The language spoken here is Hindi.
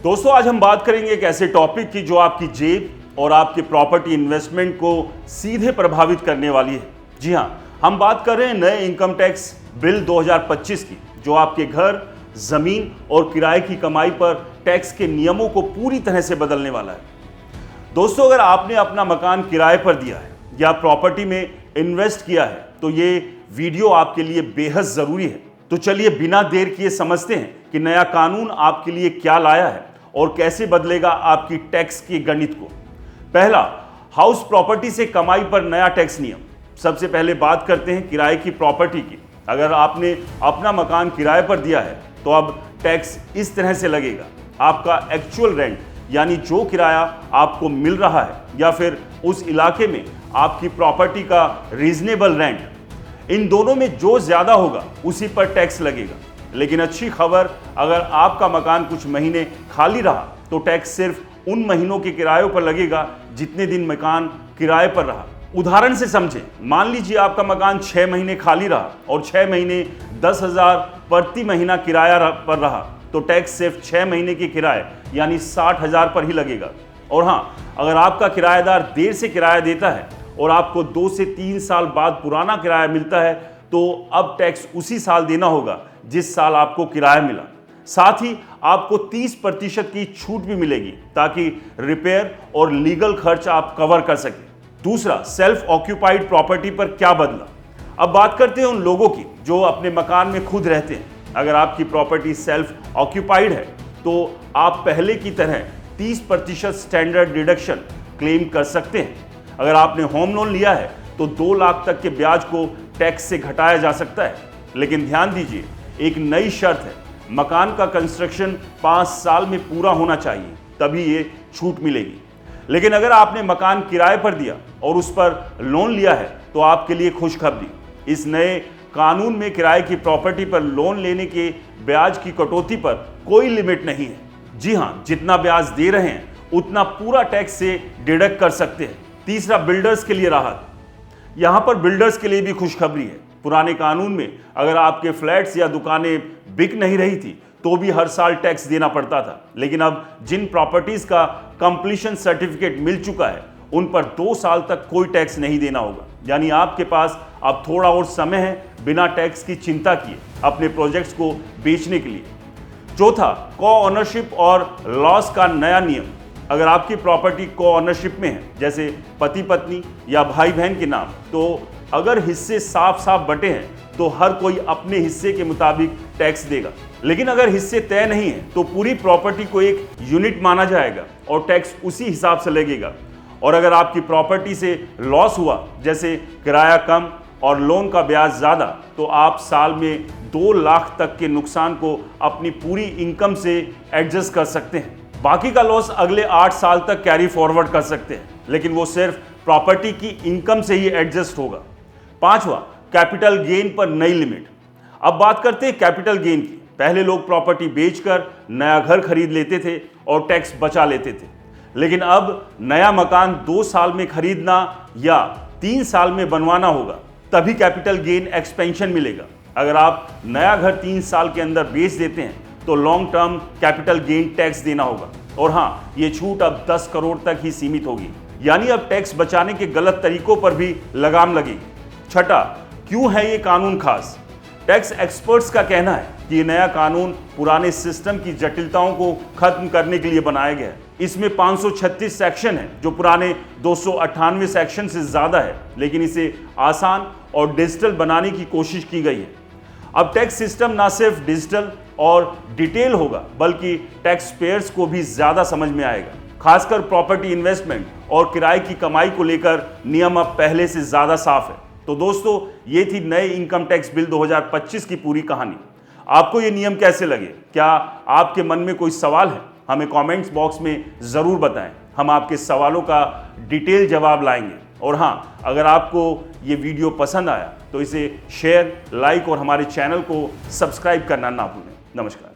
दोस्तों आज हम बात करेंगे एक ऐसे टॉपिक की जो आपकी जेब और आपके प्रॉपर्टी इन्वेस्टमेंट को सीधे प्रभावित करने वाली है। जी हां, हम बात कर रहे हैं नए इनकम टैक्स बिल 2025 की, जो आपके घर, जमीन और किराए की कमाई पर टैक्स के नियमों को पूरी तरह से बदलने वाला है। दोस्तों अगर आपने अपना मकान किराए पर दिया है या प्रॉपर्टी में इन्वेस्ट किया है तो ये वीडियो आपके लिए बेहद जरूरी है। तो चलिए बिना देर किए समझते हैं कि नया कानून आपके लिए क्या लाया है और कैसे बदलेगा आपकी टैक्स के गणित को। पहला, हाउस प्रॉपर्टी से कमाई पर नया टैक्स नियम। सबसे पहले बात करते हैं किराए की प्रॉपर्टी की। अगर आपने अपना मकान किराए पर दिया है तो अब टैक्स इस तरह से लगेगा। आपका एक्चुअल रेंट यानी जो किराया आपको मिल रहा है या फिर उस इलाके में आपकी प्रॉपर्टी का रीजनेबल रेंट, इन दोनों में जो ज्यादा होगा उसी पर टैक्स लगेगा। लेकिन अच्छी खबर, अगर आपका मकान कुछ महीने खाली रहा तो टैक्स सिर्फ उन महीनों के किरायों पर लगेगा जितने दिन मकान किराए पर रहा। उदाहरण से समझें, मान लीजिए आपका मकान 6 महीने खाली रहा और 6 महीने 10,000 प्रति महीना किराया पर रहा तो टैक्स सिर्फ 6 महीने के किराए यानी 60,000 पर ही लगेगा। और हाँ, अगर आपका किराएदार देर से किराया देता है और आपको 2 से 3 साल बाद पुराना किराया मिलता है तो अब टैक्स उसी साल देना होगा जिस साल आपको किराया मिला। साथ ही आपको 30% की छूट भी मिलेगी ताकि रिपेयर और लीगल खर्च आप कवर कर सकें। दूसरा, सेल्फ ऑक्यूपाइड प्रॉपर्टी पर क्या बदला। अब बात करते हैं उन लोगों की जो अपने मकान में खुद रहते हैं। अगर आपकी प्रॉपर्टी सेल्फ ऑक्यूपाइड है तो आप पहले की तरह 30% स्टैंडर्ड डिडक्शन क्लेम कर सकते हैं। अगर आपने होम लोन लिया है तो 2 लाख तक के ब्याज को टैक्स से घटाया जा सकता है। लेकिन ध्यान दीजिए, एक नई शर्त है, मकान का कंस्ट्रक्शन 5 साल में पूरा होना चाहिए, तभी ये छूट मिलेगी। लेकिन अगर आपने मकान किराए पर दिया और उस पर लोन लिया है तो आपके लिए खुशखबरी, इस नए कानून में किराए की प्रॉपर्टी पर लोन लेने के ब्याज की कटौती पर कोई लिमिट नहीं है। जी हाँ, जितना ब्याज दे रहे हैं उतना पूरा टैक्स से डिडक्ट कर सकते हैं। तीसरा, बिल्डर्स के लिए राहत। यहां पर बिल्डर्स के लिए भी खुशखबरी है। पुराने कानून में अगर आपके फ्लैट्स या दुकानें बिक नहीं रही थी तो भी हर साल टैक्स देना पड़ता था। लेकिन अब जिन प्रॉपर्टीज का कंप्लीशन सर्टिफिकेट मिल चुका है उन पर 2 साल तक कोई टैक्स नहीं देना होगा। यानी आपके पास अब थोड़ा और समय है बिना टैक्स की चिंता किए अपने प्रोजेक्ट्स को बेचने के लिए। चौथा, को ओनरशिप और लॉस का नया नियम। अगर आपकी प्रॉपर्टी को ओनरशिप में है, जैसे पति पत्नी या भाई बहन के नाम, तो अगर हिस्से साफ साफ बटे हैं तो हर कोई अपने हिस्से के मुताबिक टैक्स देगा। लेकिन अगर हिस्से तय नहीं है तो पूरी प्रॉपर्टी को एक यूनिट माना जाएगा और टैक्स उसी हिसाब से लगेगा। और अगर आपकी प्रॉपर्टी से लॉस हुआ, जैसे किराया कम और लोन का ब्याज ज़्यादा, तो आप साल में 2 लाख तक के नुकसान को अपनी पूरी इनकम से एडजस्ट कर सकते हैं। बाकी का लॉस अगले 8 साल तक कैरी फॉरवर्ड कर सकते हैं, लेकिन वो सिर्फ प्रॉपर्टी की इनकम से ही एडजस्ट होगा। पांचवा, कैपिटल गेन पर नई लिमिट। अब बात करते हैं कैपिटल गेन की। पहले लोग प्रॉपर्टी बेचकर नया घर खरीद लेते थे और टैक्स बचा लेते थे, लेकिन अब नया मकान 2 साल में खरीदना या 3 साल में बनवाना होगा, तभी कैपिटल गेन एक्सपेंशन मिलेगा। अगर आप नया घर 3 साल के अंदर बेच देते हैं तो long term capital gain tax देना होगा। और हाँ, ये छूट अब 10 करोड़ तक ही सीमित होगी, यानी अब टैक्स बचाने के गलत तरीकों पर भी लगाम लगेगी। छठा, क्यों है ये कानून खास। टैक्स एक्सपर्ट्स का कहना है कि ये नया कानून पुराने सिस्टम की जटिलताओं को खत्म करने के लिए बनाया गया है। इसमें 536 सेक्शन है जो पुराने 298 सेक्शन से ज्यादा है, लेकिन इसे आसान और डिजिटल बनाने की कोशिश की गई है। अब टैक्स सिस्टम ना सिर्फ डिजिटल और डिटेल होगा बल्कि टैक्स पेयर्स को भी ज्यादा समझ में आएगा। खासकर प्रॉपर्टी इन्वेस्टमेंट और किराए की कमाई को लेकर नियम अब पहले से ज्यादा साफ है। तो दोस्तों, ये थी नए इनकम टैक्स बिल 2025 की पूरी कहानी। आपको ये नियम कैसे लगे? क्या आपके मन में कोई सवाल है? हमें कमेंट्स बॉक्स में ज़रूर बताएं, हम आपके सवालों का डिटेल जवाब लाएंगे। और हाँ, अगर आपको ये वीडियो पसंद आया तो इसे शेयर, लाइक और हमारे चैनल को सब्सक्राइब करना ना भूलें। नमस्कार।